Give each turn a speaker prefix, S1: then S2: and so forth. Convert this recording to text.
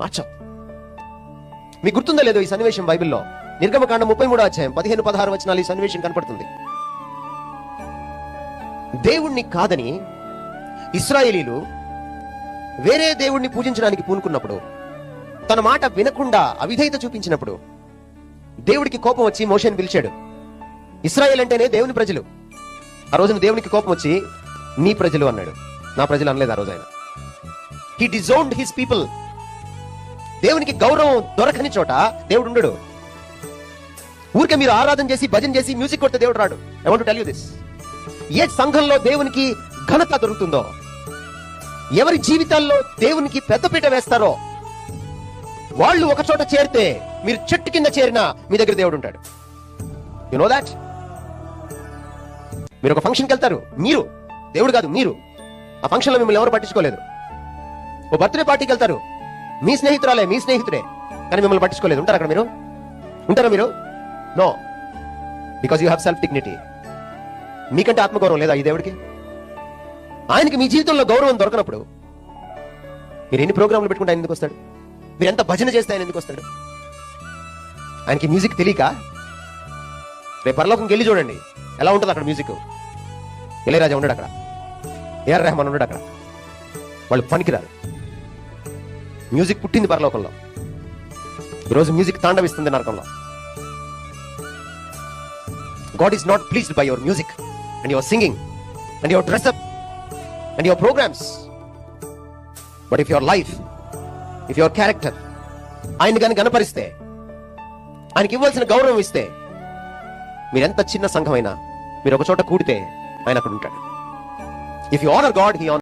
S1: మార్చాం. మీకు గుర్తుందో లేదో ఈ సన్నివేశం బైబిల్లో? నిర్గమకాండం 33వ అధ్యాయం 15-16 వచనాలు ఈ సన్నివేశం కనపడుతుంది. దేవుణ్ణి కాదని ఇశ్రాయేలీలు వేరే దేవుణ్ణి పూజించడానికి పూనుకున్నప్పుడు, తన మాట వినకుండా అవిధేయత చూపించినప్పుడు దేవుడికి కోపం వచ్చి మోషేని పిలిచాడు. ఇశ్రాయేల్ అంటేనే దేవుని ప్రజలు. ఆ రోజున దేవునికి కోపం వచ్చి నీ ప్రజలు అన్నాడు. నా ప్రజలు అనలేదు ఆ రోజు ఆయన. He disowned his people. దేవునికి గౌరవం దొరకని చోట దేవుడు ఉండడు. ఊరికే మీరు ఆరాధన చేసి భజన చేసి మ్యూజిక్ కొడితే దేవుడు రాడు. I want to tell you this. ఏ సంఘంలో దేవునికి ఘనత దొరుకుతుందో, ఎవరి జీవితాల్లో దేవునికి పెద్దపీట వేస్తారో, వాళ్ళు ఒక చోట చేరితే మీరు చెట్టు కింద చేరినా మీ దగ్గర దేవుడు ఉంటాడు. You know that? మీరు ఒక ఫంక్షన్కి వెళ్తారు, మీరు దేవుడు కాదు, మీరు ఆ ఫంక్షన్లో మిమ్మల్ని ఎవరు పట్టించుకోలేదు. ఓ బర్త్డే పార్టీకి వెళ్తారు, మీ స్నేహితురాలే, మీ స్నేహితుడే, కానీ మిమ్మల్ని పట్టించుకోలేదు. ఉంటారు అక్కడ మీరు? ఉంటారా మీరు? No, because you have self dignity. మీకంటే ఆత్మగౌరవం లేదా ఈ దేవుడికి? ఆయనకి మీ జీవితంలో గౌరవం దొరకనప్పుడు మీరు ఎన్ని ప్రోగ్రాంలు పెట్టుకుంటే ఆయన ఎందుకు వస్తాడు? మీరు ఎంత భజన చేస్తే ఆయన ఎందుకు వస్తాడు? ఆయనకి మ్యూజిక్ తెలియక? రేపు పరలోకంకి వెళ్ళి చూడండి ఎలా ఉంటుంది అక్కడ మ్యూజిక్. ఇళయరాజా ఉన్నాడు అక్కడ, ఏఆర్ రెహమాన్ ఉన్నాడు అక్కడ. వాళ్ళు పనికిరారు. మ్యూజిక్ పుట్టింది పరలోకంలో, ఈరోజు మ్యూజిక్ తాండవిస్తుంది నరకంలో. God is not pleased by your music and your singing and your dress up and your programs. But if your life, if your character ఆయన గాని గణపరిస్తే, ఆయనకి ఇవ్వాల్సిన గౌరవం ఇస్తే, మీరెంత చిన్న సంఘమైనా మీరు ఒక చోట కూడితే ఆయన అక్కడ ఉంటాడు. If you honor God, he honors